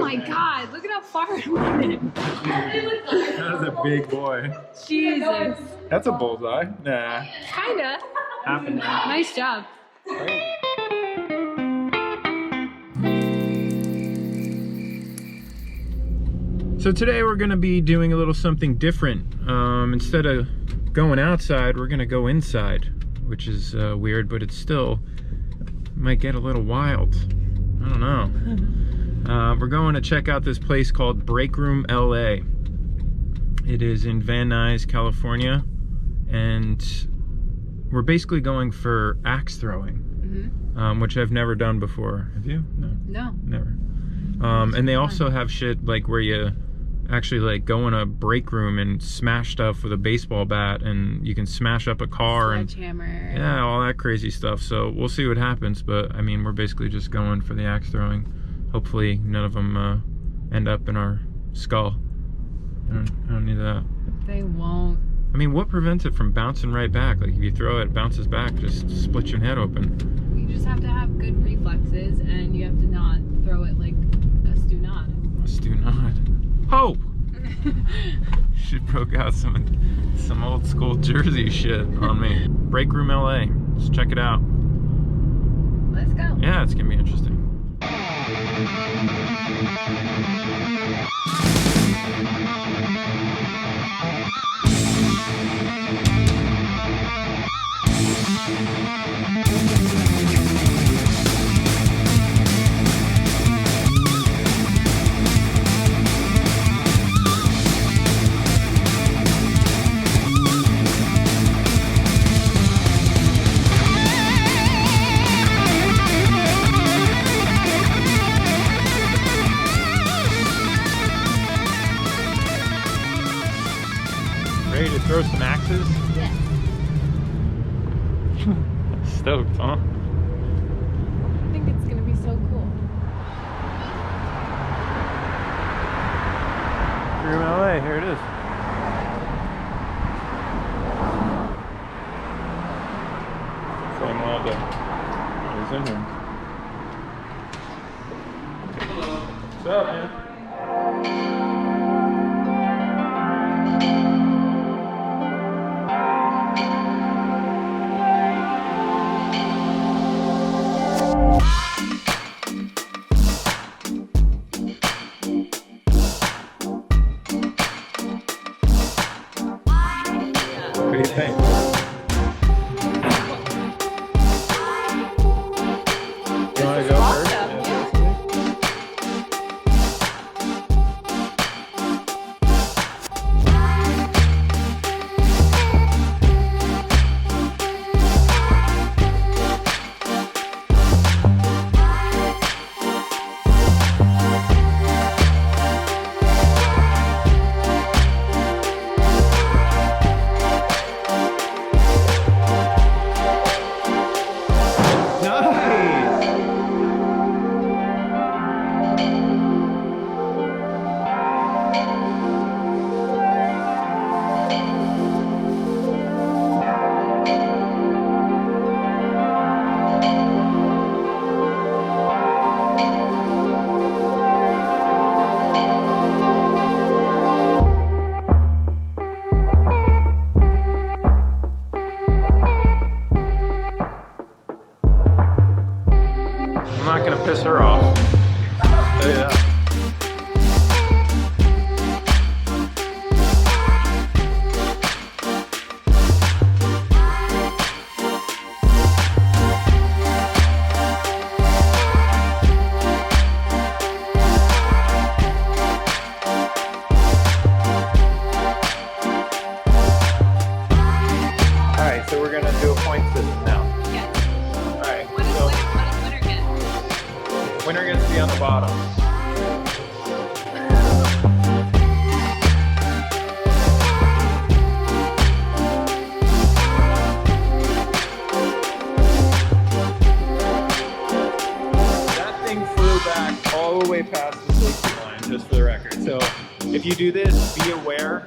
my god, look at how far I went. That is a big boy. Jesus. That's a bullseye. Nah. Kinda. Half and half. Nice job. So today we're gonna be doing a little something different. Instead of going outside, we're gonna go inside, which is weird, but it still might get a little wild. I don't know. We're going to check out this place called Breakroom, LA. It is in Van Nuys, California, and we're basically going for axe throwing, which I've never done before. Have you? No. No. Never. And they also have shit like where you actually like go in a break room and smash stuff with a baseball bat, and you can smash up a car and yeah, all that crazy stuff. So we'll see what happens, but I mean, we're basically just going for the axe throwing. Hopefully none of them end up in our skull. I don't need that. They won't. I mean, what prevents it from bouncing right back? Like if you throw it, it bounces back, just split your head open. You just have to have good reflexes, and you have to not throw it like a stunad. A stunad. Oh! She broke out some old school Jersey shit on me. Breakroom, LA. Let's check it out. Let's go. Yeah, it's gonna be interesting. Ready to throw some axes? Yeah. Stoked, huh? I think it's gonna be so cool. Breakroom, LA, here it is. Same all day. He's in here. What's up, man? What do you think? You want to go first? I'm not gonna piss her off. Oh, yeah. Alright, so we're gonna do a point system now. Yes. Alright, What does so winner get? winner gets to be on the bottom. That thing flew back all the way past the safety line, just for the record. So if you do this, be aware.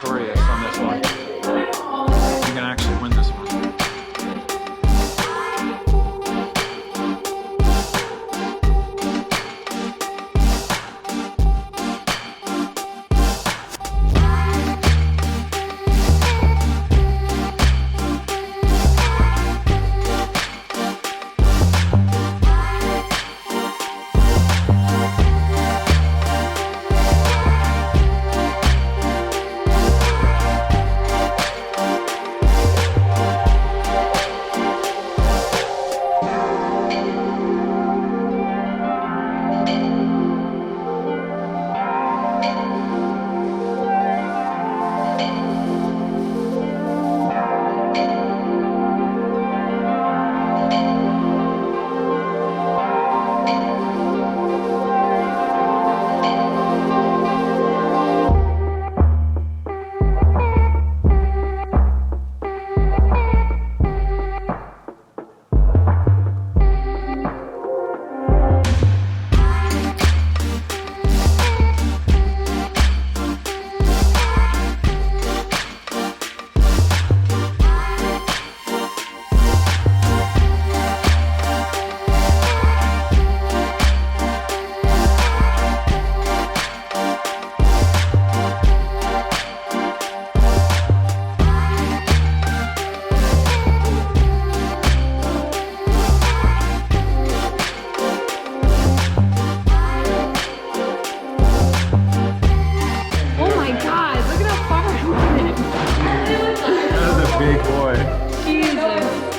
victorious on this one. You can actually win this one.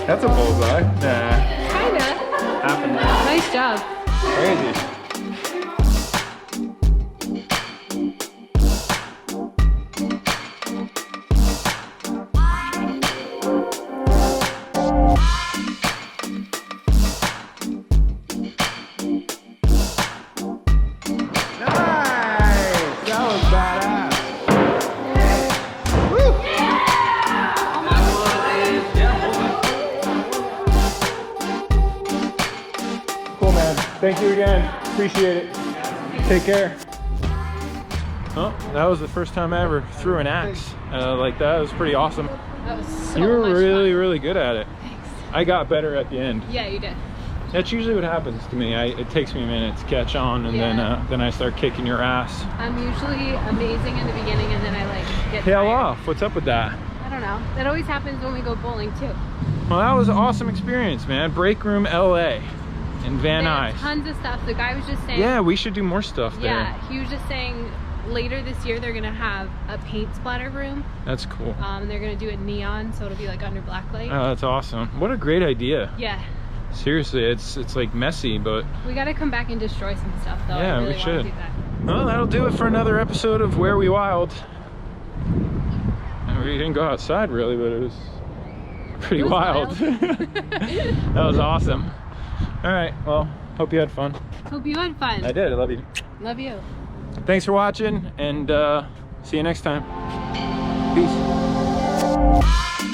That's a bullseye. Nah. Kinda. Happened. Nice job. Crazy. Thank you again. Appreciate it. Take care. Well, that was the first time I ever threw an axe like that. It was pretty awesome. That was so You were much really, fun. really good at it. Thanks. I got better at the end. Yeah, you did. That's usually what happens to me. It takes me a minute to catch on, and then I start kicking your ass. I'm usually amazing in the beginning, and then I like get Tail tired. off. What's up with that? I don't know. That always happens when we go bowling too. Well, that was an awesome experience, man. Breakroom LA in Van They have Nuys. tons of stuff. The guy was just saying. Yeah, we should do more stuff there. Yeah, he was just saying later this year they're gonna have a paint splatter room. That's cool. They're gonna do it neon, so it'll be like under black light. Oh, that's awesome. What a great idea. Yeah. Seriously, it's like messy, but We gotta come back and destroy some stuff though. yeah, I really we should. Do that. Well, that'll do it for another episode of Where We Wild. And we didn't go outside really, but it was pretty wild. That was awesome. All right, well, hope you had fun. Hope you had fun. I did. I love you. Love you. Thanks for watching, and see you next time. Peace.